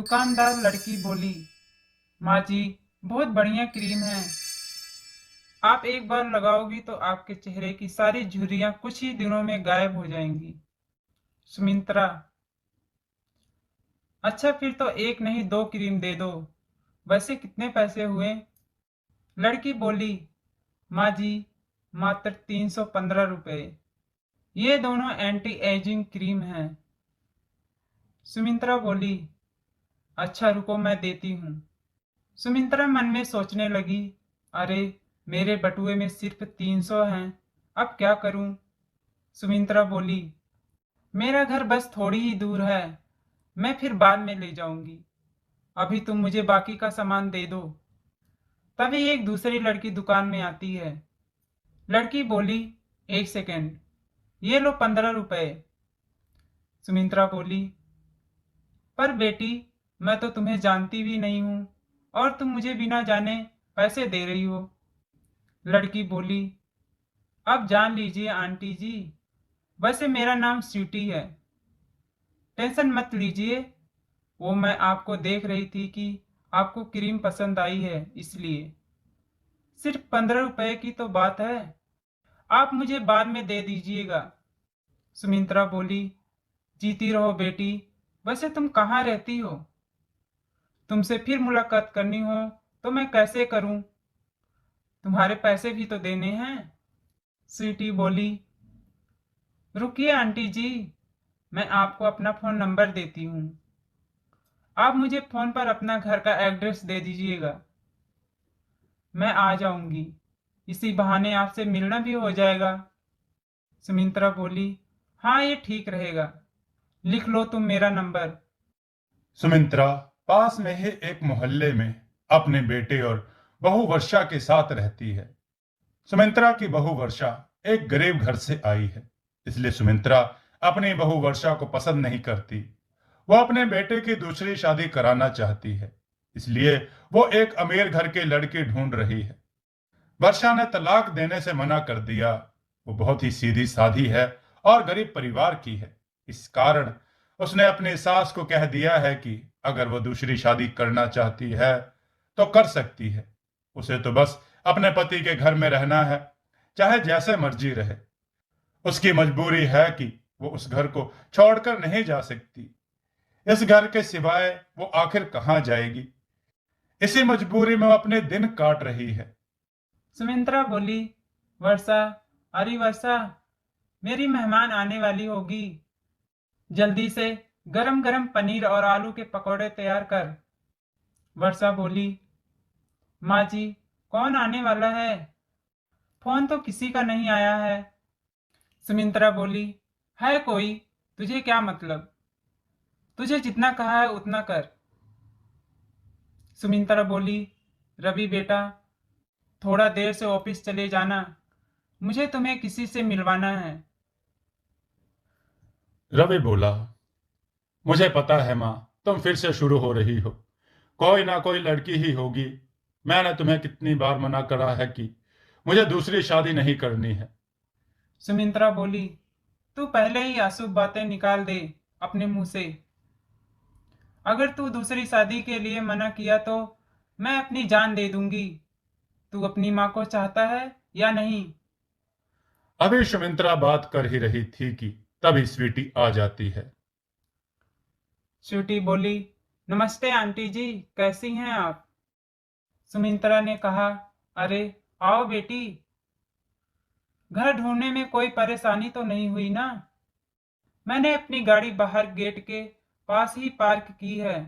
दुकानदार लड़की बोली, माँ जी, बहुत बढ़िया क्रीम है। आप एक बार लगाओगी तो आपके चेहरे की सारी झुर्रियां कुछ ही दिनों में गायब हो जाएंगी। सुमित्रा, अच्छा फिर तो एक नहीं दो क्रीम दे दो। वैसे कितने पैसे हुए? लड़की बोली, माँ जी, मात्र 315 रुपए। ये दोनों एंटी एजिंग क्रीम हैं। सुमित्रा बोली, अच्छा रुको मैं देती हूँ। सुमित्रा मन में सोचने लगी, अरे मेरे बटुए में सिर्फ 300 हैं, अब क्या करूं? सुमित्रा बोली, मेरा घर बस थोड़ी ही दूर है, मैं फिर बाद में ले जाऊंगी। अभी तुम मुझे बाकी का सामान दे दो। तभी एक दूसरी लड़की दुकान में आती है। लड़की बोली, एक सेकेंड, ये लो 15 रुपए। सुमित्रा बोली, पर बेटी, मैं तो तुम्हें जानती भी नहीं हूँ और तुम मुझे बिना जाने पैसे दे रही हो। लड़की बोली, अब जान लीजिए आंटी जी, वैसे मेरा नाम स्वीटी है। टेंशन मत लीजिए, वो मैं आपको देख रही थी कि आपको क्रीम पसंद आई है इसलिए। सिर्फ 15 रुपए की तो बात है, आप मुझे बाद में दे दीजिएगा। सुमित्रा बोली, जीती रहो बेटी। वैसे तुम कहाँ रहती हो? तुमसे फिर मुलाकात करनी हो तो मैं कैसे करूं? तुम्हारे पैसे भी तो देने हैं। स्वीटी बोली, रुकिए आंटी जी, मैं आपको अपना फ़ोन नंबर देती हूँ। आप मुझे फ़ोन पर अपना घर का एड्रेस दे दीजिएगा, मैं आ जाऊंगी। इसी बहाने आपसे मिलना भी हो जाएगा। सुमित्रा बोली, हाँ ये ठीक रहेगा, लिख लो तुम मेरा नंबर। सुमित्रा पास में ही एक मोहल्ले में अपने बेटे और बहू वर्षा के साथ रहती है। सुमित्रा की बहू वर्षा एक गरीब घर से आई है, इसलिए सुमित्रा अपनी बहू वर्षा को पसंद नहीं करती। वो अपने बेटे की दूसरी शादी कराना चाहती है, इसलिए वो एक अमीर घर के लड़की ढूंढ रही है। वर्षा ने तलाक देने से मना कर दिया। वो बहुत ही सीधी साधी है और गरीब परिवार की है। इस कारण उसने अपनी सास को कह दिया है कि अगर वो दूसरी शादी करना चाहती है तो कर सकती है। उसे तो बस अपने पति के घर में रहना है, चाहे जैसे मर्जी रहे। उसकी मजबूरी है कि वो उस घर को छोड़कर नहीं जा सकती। इस घर के सिवाय वो आखिर कहाँ जाएगी? इसी मजबूरी में वो अपने दिन काट रही है। सुमित्रा बोली, वर्षा, अरे वर्षा, मेरी मेहमान आने वाली होगी, जल्दी से गरम गरम पनीर और आलू के पकौड़े तैयार कर। वर्षा बोली, माँ जी, कौन आने वाला है? फोन तो किसी का नहीं आया है। सुमित्रा बोली, है कोई? तुझे क्या मतलब? तुझे जितना कहा है उतना कर। सुमित्रा बोली, रवि बेटा, थोड़ा देर से ऑफिस चले जाना, मुझे तुम्हें किसी से मिलवाना है। रवि बोला, मुझे पता है माँ, तुम फिर से शुरू हो रही हो। कोई ना कोई लड़की ही होगी। मैंने तुम्हें कितनी बार मना करा है कि मुझे दूसरी शादी नहीं करनी है। सुमित्रा बोली, तू पहले ही अशुभ बातें निकाल दे अपने मुंह से। अगर तू दूसरी शादी के लिए मना किया तो मैं अपनी जान दे दूंगी। तू अपनी माँ को चाहता है या नहीं? अभी सुमित्रा बात कर ही रही थी कि तभी स्वीटी आ जाती है। स्वीटी बोली, नमस्ते आंटी जी, कैसी हैं आप? सुमित्रा ने कहा, अरे आओ बेटी, घर ढूंढने में कोई परेशानी तो नहीं हुई ना? मैंने अपनी गाड़ी बाहर गेट के पास ही पार्क की है,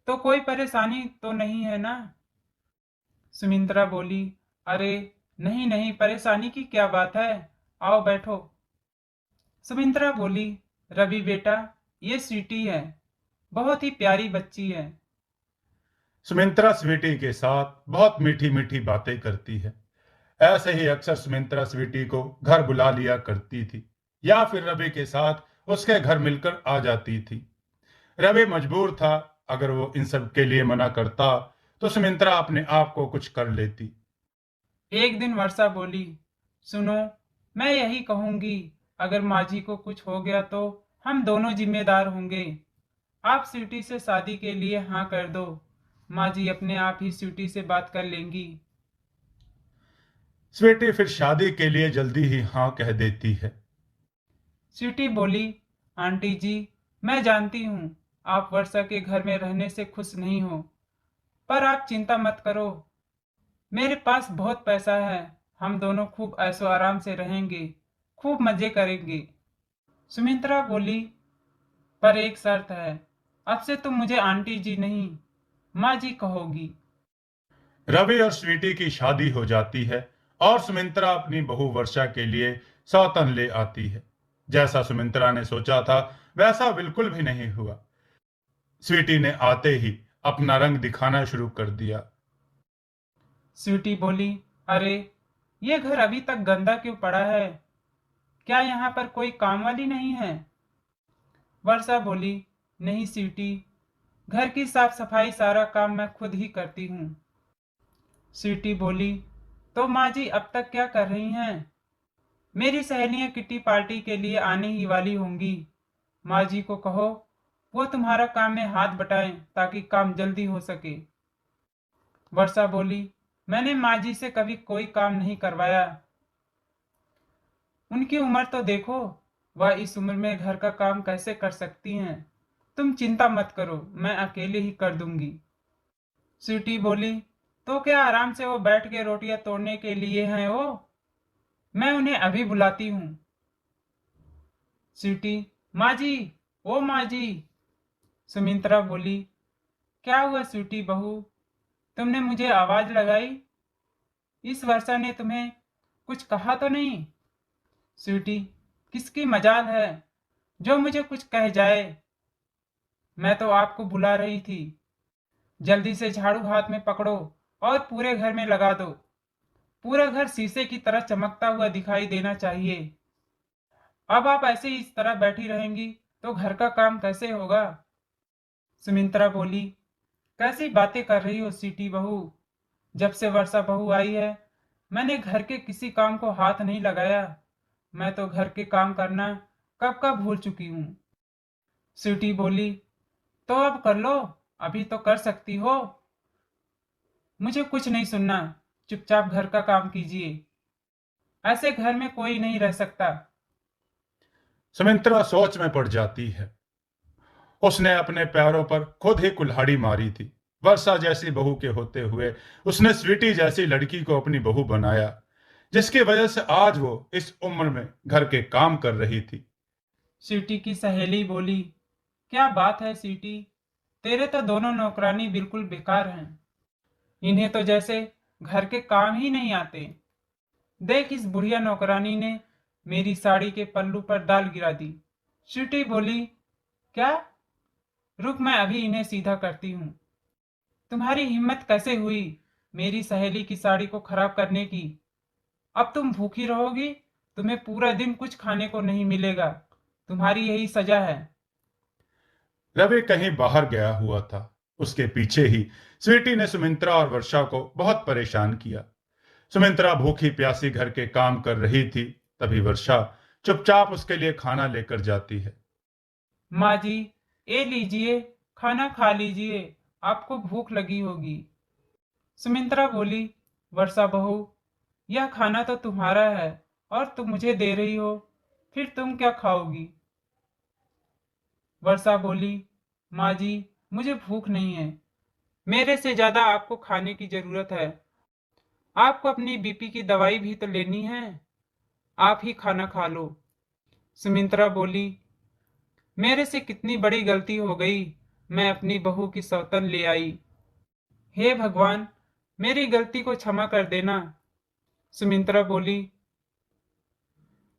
तो कोई परेशानी तो नहीं है ना? सुमित्रा बोली, अरे नहीं नहीं, परेशानी की क्या बात है, आओ बैठो। सुमित्रा बोली, रवि बेटा, ये स्वीटी है, बहुत ही प्यारी बच्ची है। सुमित्रा स्वीटी के साथ बहुत मीठी मीठी बातें करती है। ऐसे ही अक्सर सुमित्रा स्वीटी को घर बुला लिया करती थी, या फिर रवि के साथ उसके घर मिलकर आ जाती थी। रवि मजबूर था। अगर वो इन सब के लिए मना करता तो सुमित्रा अपने आप को कुछ कर लेती। एक दिन वर्षा बोली, सुनो, मैं यही कहूंगी, अगर माँ जी को कुछ हो गया तो हम दोनों जिम्मेदार होंगे। आप स्वीटी से शादी के लिए हाँ कर दो। माँ जी अपने आप ही स्वीटी से बात कर लेंगी। स्वीटी फिर शादी के लिए जल्दी ही हाँ कह देती है। स्वीटी बोली, आंटी जी, मैं जानती हूँ आप वर्षा के घर में रहने से खुश नहीं हो, पर आप चिंता मत करो, मेरे पास बहुत पैसा है। हम दोनों खूब ऐशो आराम से रहेंगे, खूब मजे करेंगे। सुमित्रा बोली, पर एक शर्त है, अब से तुम मुझे आंटी जी नहीं, माँ जी कहोगी। रवि और स्वीटी की शादी हो जाती है और सुमित्रा अपनी बहू वर्षा के लिए सौतन ले आती है। जैसा सुमित्रा ने सोचा था वैसा बिल्कुल भी नहीं हुआ। स्वीटी ने आते ही अपना रंग दिखाना शुरू कर दिया। स्वीटी बोली, अरे ये घर अभी तक गंदा क्यों पड़ा है? क्या यहाँ पर कोई काम वाली नहीं है? वर्षा बोली, नहीं स्वीटी, घर की साफ सफाई सारा काम मैं खुद ही करती हूँ। स्वीटी बोली, तो माँ जी अब तक क्या कर रही हैं? मेरी सहेलियां किट्टी पार्टी के लिए आने ही वाली होंगी। माँ जी को कहो वो तुम्हारा काम में हाथ बटाएं ताकि काम जल्दी हो सके। वर्षा बोली, मैंने माँ जी से कभी कोई काम नहीं करवाया। उनकी उम्र तो देखो, वह इस उम्र में घर का काम कैसे कर सकती हैं? तुम चिंता मत करो, मैं अकेले ही कर दूंगी। स्वीटी बोली, तो क्या आराम से वो बैठ के रोटियां तोड़ने के लिए हैं वो? मैं उन्हें अभी बुलाती हूँ। स्वीटी, माँ जी, ओ माँ जी। सुमित्रा बोली, क्या हुआ स्वीटी बहू, तुमने मुझे आवाज लगाई? इस वर्षा ने तुम्हें कुछ कहा तो नहीं? स्वीटी, किसकी मजाल है जो मुझे कुछ कह जाए? मैं तो आपको बुला रही थी। जल्दी से झाड़ू हाथ में पकड़ो और पूरे घर में लगा दो। पूरा घर शीशे की तरह चमकता हुआ दिखाई देना चाहिए। अब आप ऐसे ही इस तरह बैठी रहेंगी तो घर का काम कैसे होगा? सुमित्रा बोली, कैसी बातें कर रही हो सीटी बहू? जब से वर्षा बहू आई है मैंने घर के किसी काम को हाथ नहीं लगाया। मैं तो घर के काम करना कब का भूल चुकी हूँ। स्वीटी बोली, तो अब कर लो, अभी तो कर सकती हो। मुझे कुछ नहीं सुनना, चुपचाप घर का काम कीजिए। ऐसे घर में कोई नहीं रह सकता। सुमित्रा सोच में पड़ जाती है। उसने अपने पैरों पर खुद ही कुल्हाड़ी मारी थी। वर्षा जैसी बहू के होते हुए उसने स्वीटी जैसी लड़की को अपनी बहू बनाया, जिसकी वजह से आज वो इस उम्र में घर के काम कर रही थी। स्वीटी की सहेली बोली, क्या बात है स्वीटी, तेरे तो दोनों नौकरानी बिल्कुल बेकार हैं। इन्हें तो जैसे घर के काम ही नहीं आते। देख इस बुढ़िया नौकरानी ने मेरी साड़ी के पल्लू पर दाल गिरा दी। स्वीटी बोली, क्या? रुक, मैं अभी इन्हें सीधा करती हूँ। तुम्हारी हिम्मत कैसे हुई मेरी सहेली की साड़ी को खराब करने की? अब तुम भूखी रहोगी, तुम्हें पूरा दिन कुछ खाने को नहीं मिलेगा। तुम्हारी यही सजा है। रवि कहीं बाहर गया हुआ था। उसके पीछे ही स्वीटी ने सुमित्रा और वर्षा को बहुत परेशान किया। सुमित्रा भूखी प्यासी घर के काम कर रही थी, तभी वर्षा चुपचाप उसके लिए खाना लेकर जाती है। माँ जी, ये लीजिए, खाना खा लीजिए, आपको भूख लगी होगी। सुमित्रा बोली, वर्षा बहू, यह खाना तो तुम्हारा है और तुम मुझे दे रही हो, फिर तुम क्या खाओगी? वर्षा बोली, माँ जी, मुझे भूख नहीं है, मेरे से ज्यादा आपको खाने की जरूरत है। आपको अपनी बीपी की दवाई भी तो लेनी है, आप ही खाना खा लो। सुमित्रा बोली, मेरे से कितनी बड़ी गलती हो गई, मैं अपनी बहू की सौतन ले आई। हे भगवान, मेरी गलती को क्षमा कर देना। सुमित्रा बोली,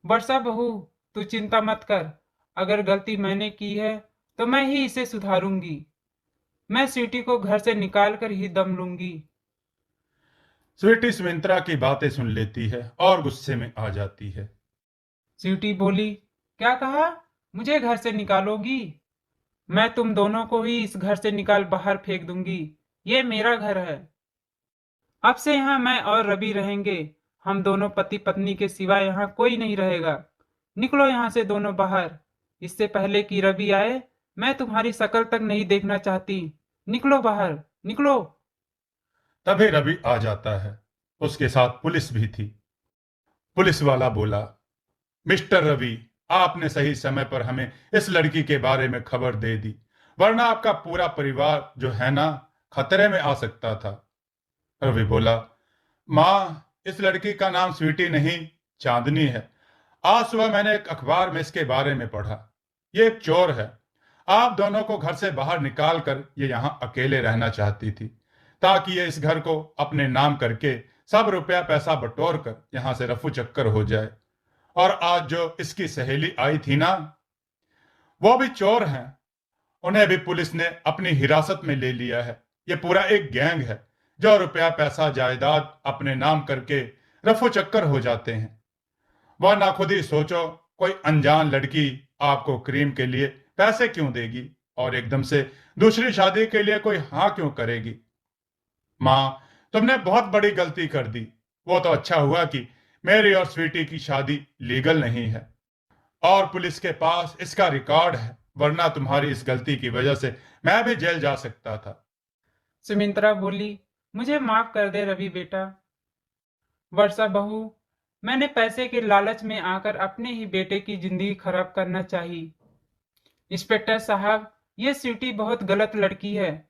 वर्षा बहू, तू चिंता मत कर, अगर गलती मैंने की है तो मैं ही इसे सुधारूंगी। मैं स्वीटी को घर से निकाल कर ही दम लूंगी। स्वीटी सुमित्रा की बातें सुन लेती है और गुस्से में आ जाती है। स्वीटी बोली, क्या कहा? मुझे घर से निकालोगी? मैं तुम दोनों को ही इस घर से निकाल बाहर फेंक दूंगी। ये मेरा घर है। अब से यहाँ मैं और रवि रहेंगे। हम दोनों पति पत्नी के सिवा यहाँ कोई नहीं रहेगा। निकलो यहाँ से दोनों बाहर, इससे पहले कि रवि आए मैं तुम्हारी शक्ल तक नहीं देखना चाहती। निकलो बाहर, निकलो। तभी रवि आ जाता है। उसके साथ पुलिस भी थी। पुलिस वाला बोला, मिस्टर रवि, आपने सही समय पर हमें इस लड़की के बारे में खबर दे दी, वरना आपका पूरा परिवार जो है ना, खतरे में आ सकता था। रवि बोला, माँ, इस लड़की का नाम स्वीटी नहीं, चांदनी है। आज सुबह मैंने एक अखबार में इसके बारे में पढ़ा। ये एक चोर है। आप दोनों को घर से बाहर निकाल कर ये यहाँ अकेले रहना चाहती थी, ताकि ये इस घर को अपने नाम करके सब रुपया पैसा बटोर कर यहाँ से रफू चक्कर हो जाए। और आज जो इसकी सहेली आई थी ना, वो भी चोर हैं। उन्हें भी पुलिस ने अपनी हिरासत में ले लिया है। ये पूरा एक गैंग है जो रुपया पैसा जायदाद अपने नाम करके रफू चक्कर हो जाते हैं। वह ना खुद ही सोचो, कोई अनजान लड़की आपको क्रीम के लिए पैसे क्यों देगी और एकदम से दूसरी शादी के लिए कोई हाँ क्यों करेगी। माँ, तुमने बहुत बड़ी गलती कर दी। वो तो अच्छा हुआ कि मेरी और स्वीटी की शादी लीगल नहीं है और पुलिस के पास इसका रिकॉर्ड है, वरना तुम्हारी इस गलती की वजह से मैं भी जेल जा सकता था। सुमित्रा बोली, मुझे माफ कर दे रवि बेटा। वर्षा बहू, मैंने पैसे के लालच में आकर अपने ही बेटे की जिंदगी खराब करना चाहिए। इंस्पेक्टर साहब, ये स्वीटी बहुत गलत लड़की है।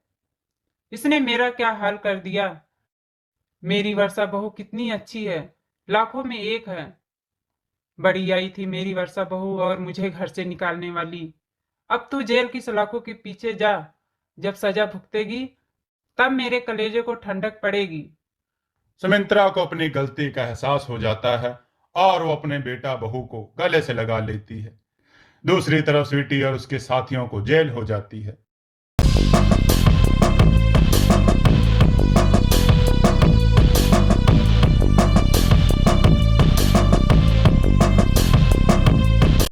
इसने मेरा क्या हाल कर दिया। मेरी वर्षा बहू कितनी अच्छी है, लाखों में एक है। बड़ी आई थी मेरी वर्षा बहू और मुझे घर से निकालने वाली। अब तू जेल की सलाखों के पीछे जा। जब सजा भुगतेगी तब मेरे कलेजे को ठंडक पड़ेगी। सुमित्रा को अपनी गलती का एहसास हो जाता है और वो अपने बेटा बहू को गले से लगा लेती है। दूसरी तरफ स्वीटी और उसके साथियों को जेल हो जाती है।